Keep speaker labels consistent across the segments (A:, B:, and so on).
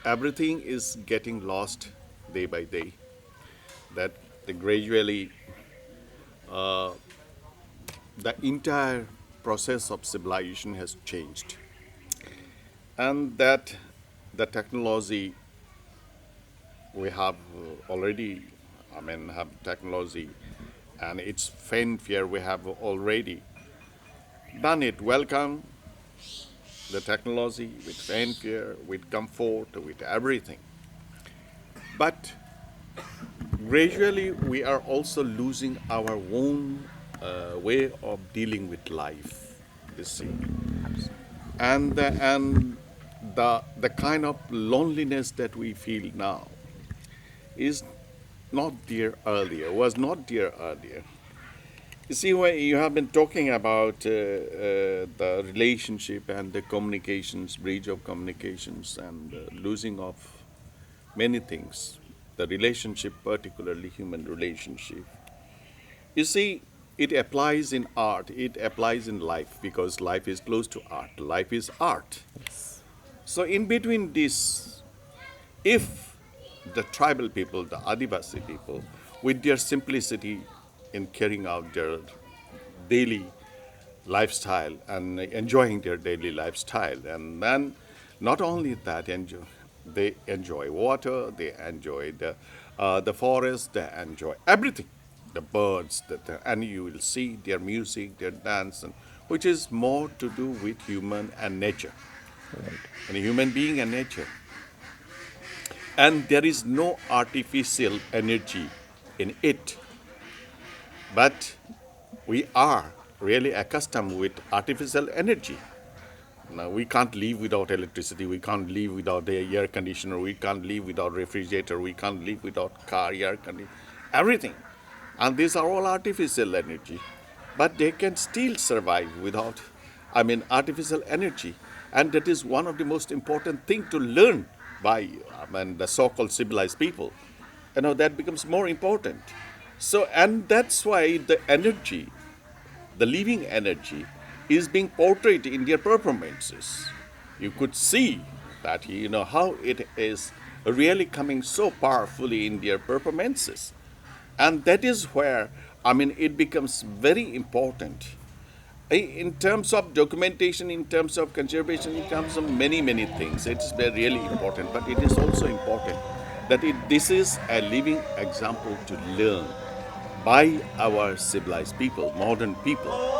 A: everything is getting lost day by day. That the gradually the entire process of civilization has changed, and that the technology we have already, have technology, and its fanfare we have already done it. Welcome the technology with fanfare, with comfort, with everything. But gradually, we are also losing our own way of dealing with life. You see, and the kind of loneliness that we feel now is not there earlier. Was not there earlier. You see, when you have been talking about the relationship and the communications, bridge of communications, and losing of many things, the relationship, particularly human relationship. You see, it applies in art, it applies in life because life is close to art. Life is art. So, in between this, if the tribal people, the Adivasi people, with their simplicity in carrying out their daily lifestyle and enjoying their daily lifestyle, and then not only that, they enjoy water, they enjoy the forest, they enjoy everything, the birds, and you will see their music, their dance, which is more to do with human and nature, and human being and nature. And there is no artificial energy in it. But we are really accustomed with artificial energy. Now, we can't live without electricity, we can't live without the air conditioner, we can't live without refrigerator, we can't live without car, air conditioner, everything. And these are all artificial energy. But they can still survive without, artificial energy. And that is one of the most important thing to learn by the so-called civilized people. That becomes more important. So, and that's why the energy, the living energy, is being portrayed in their performances. You could see that, how it is really coming so powerfully in their performances. And that is where, it becomes very important in terms of documentation, in terms of conservation, in terms of many, many things. It's really important, but it is also important that this is a living example to learn by our civilized people, modern people.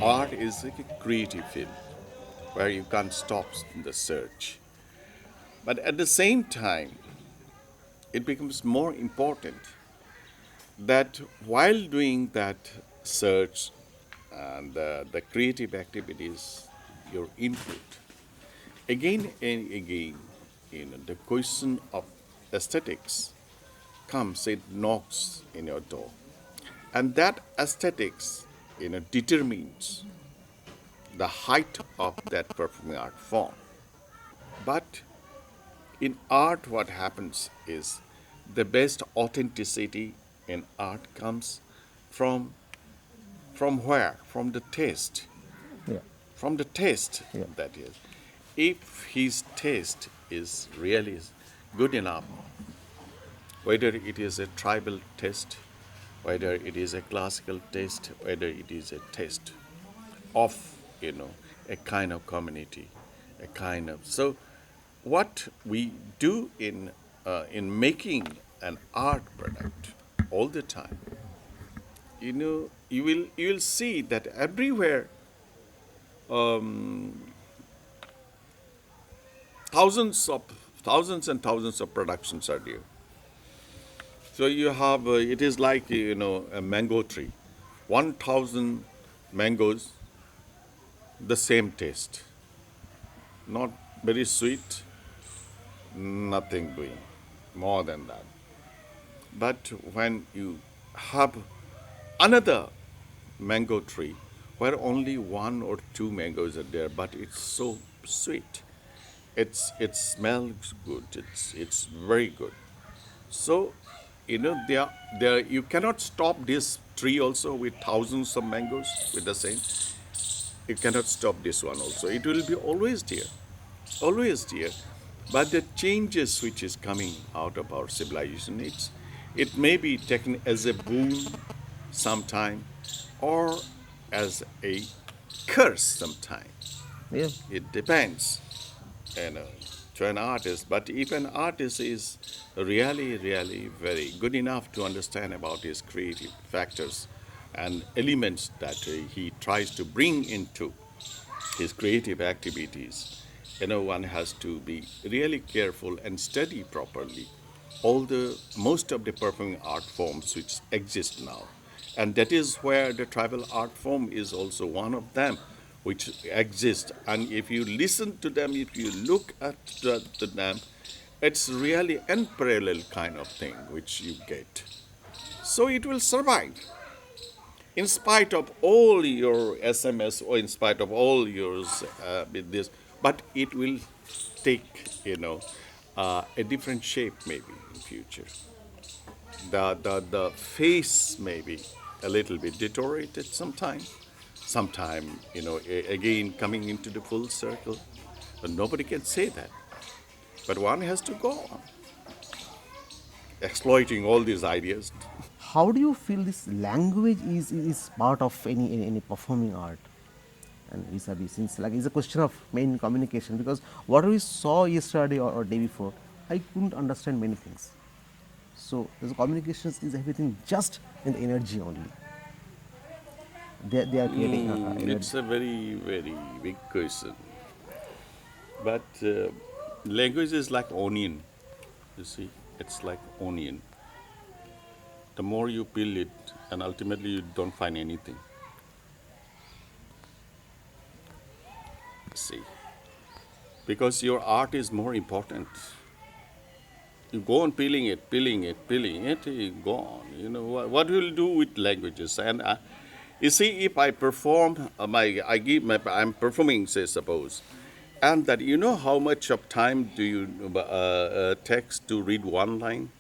A: Art is like a creative field where you can't stop the search. But at the same time, it becomes more important that while doing that search and the creative activities, your input, again and again, the question of aesthetics comes, it knocks in your door. And that aesthetics, determines the height of that performing art form. But in art, what happens is the best authenticity in art comes from from where? From the taste.
B: Yeah.
A: From the taste,
B: Yeah.
A: that is. If his taste is really good enough, whether it is a tribal taste, whether it is a classical taste, whether it is a taste of, a kind of community, a kind of. So, what we do in making an art product all the time, you will see that everywhere thousands of thousands and thousands of productions are there. So you have it is like a mango tree, 1,000 mangoes, the same taste. not very sweet, nothing doing more than that. But when you have another mango tree where only one or two mangoes are there, but it's so sweet. It smells good. It's very good. So, there you cannot stop this tree also with thousands of mangoes with the same. You cannot stop this one also. It will be always there, always there. But the changes which is coming out of our civilization, it may be taken as a boon sometime, or as a curse sometime.
B: Yeah.
A: It depends, you know, to an artist. But if an artist is really, really very good enough to understand about his creative factors and elements that he tries to bring into his creative activities, one has to be really careful and study properly all the most of the performing art forms which exist now. And that is where the tribal art form is also one of them which exist. And if you listen to them, if you look at them, it's really unparalleled kind of thing which you get. So it will survive in spite of all your SMS or in spite of all yours with this, but it will take, a different shape maybe in future. The face may be a little bit deteriorated sometime, sometime, again coming into the full circle, but nobody can say that. But one has to go on exploiting all these ideas.
B: How do you feel this language is part of any performing art? And vis-a-vis, since like it's a question of main communication, because what we saw yesterday or day before, I couldn't understand many things. So the communications is everything just in the energy only. They are creating energy.
A: It's a very, very big question. But language is like onion. You see, it's like onion. The more you peel it, and ultimately you don't find anything. See, because your art is more important. You go on peeling it, peeling it, peeling it. You go on. What will do with languages? And you see, if I perform I'm performing, say, suppose, and that how much of time do you takes to read one line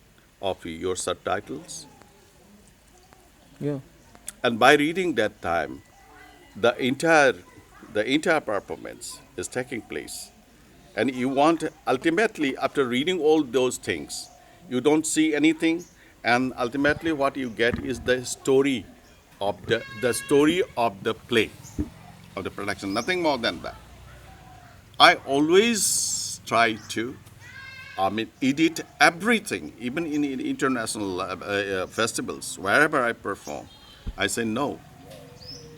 A: of your subtitles?
B: Yeah.
A: And by reading that time, the entire the entire performance is taking place. And you want ultimately after reading all those things, you don't see anything, and ultimately what you get is the story of the play, of the production, nothing more than that. I always try to edit everything, even in international festivals, wherever I perform. I say, no,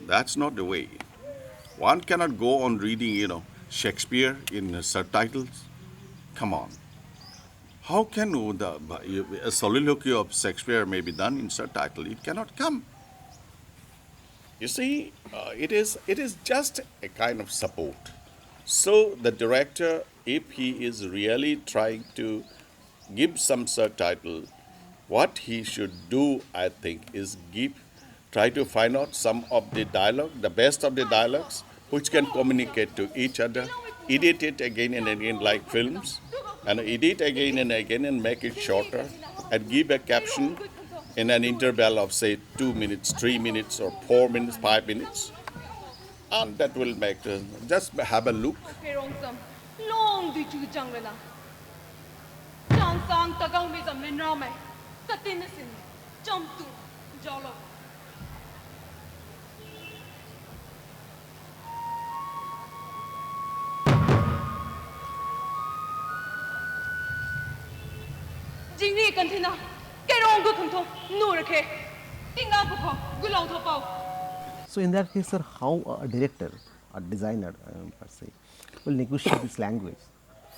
A: that's not the way. One cannot go on reading, Shakespeare in subtitles. Come on. How can a soliloquy of Shakespeare may be done in subtitle? It cannot come. You see, it is just a kind of support. So the director, if he is really trying to give some subtitle, what he should do, I think, is try to find out some of the dialogue, the best of the dialogues, which can communicate to each other, edit it again and again like films, and edit again and again and make it shorter, and give a caption in an interval of say 2 minutes, 3 minutes, or 4 minutes, 5 minutes, and that will make just have a look.
C: long di chu chang le na chang sang ta gang me zam le na mai ta tin sin chom tu jalo jing ni kan thina ke rong gu khang thong nu ra khe ting na bu kho gu long tho pao.
B: So in that case, sir, how a director, a designer, per se, will negotiate this language?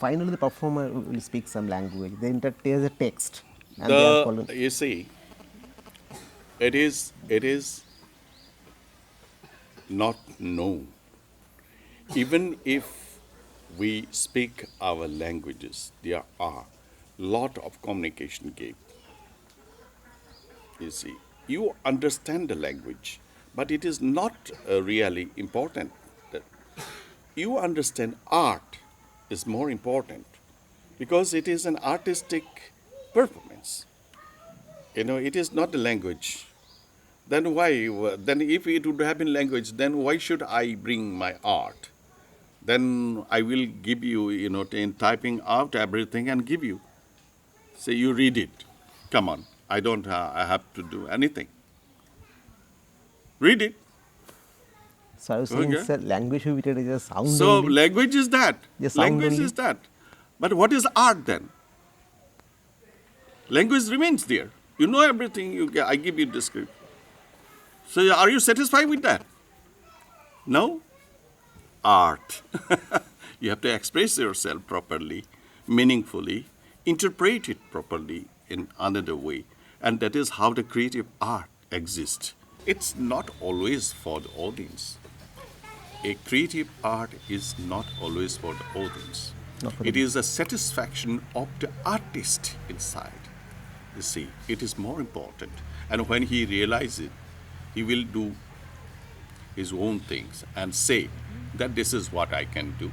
B: Finally, the performer will speak some language. Then there's a text, and they are called.
A: You see, it is not known. Even if we speak our languages. There are lot of communication gap. You see, you understand the language, but it is not really important. That you understand art is more important because it is an artistic performance. It is not the language. Then why? Then if it would have been language, then why should I bring my art? Then I will give you, in typing out everything and give you. Say you read it. Come on, I don't. I have to do anything. Read it.
B: So I was saying,
A: Okay.
B: sir, language should be treated as a sound
A: So
B: only.
A: language is that.
B: Yeah, sound
A: Language
B: only.
A: is that. But what is art then? Language remains there. You know everything. I give you description. So are you satisfied with that? No? Art. You have to express yourself properly, meaningfully, interpret it properly in another way. And that is how the creative art exists. It's not always for the audience. A creative art is not always for the audience.
B: Not for
A: It
B: the-
A: is a satisfaction of the artist inside. You see, it is more important. And when he realizes it, he will do his own things and say that this is what I can do.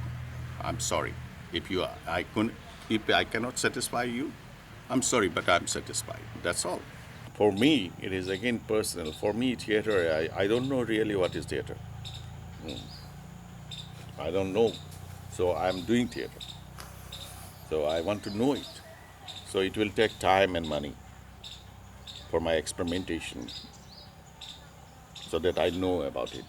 A: I'm sorry. If I cannot satisfy you, I'm sorry, but I'm satisfied. That's all. For me, it is again personal. For me, theater, I don't know really what is theater. I don't know. So I'm doing theater. So I want to know it. So it will take time and money for my experimentation so that I know about it.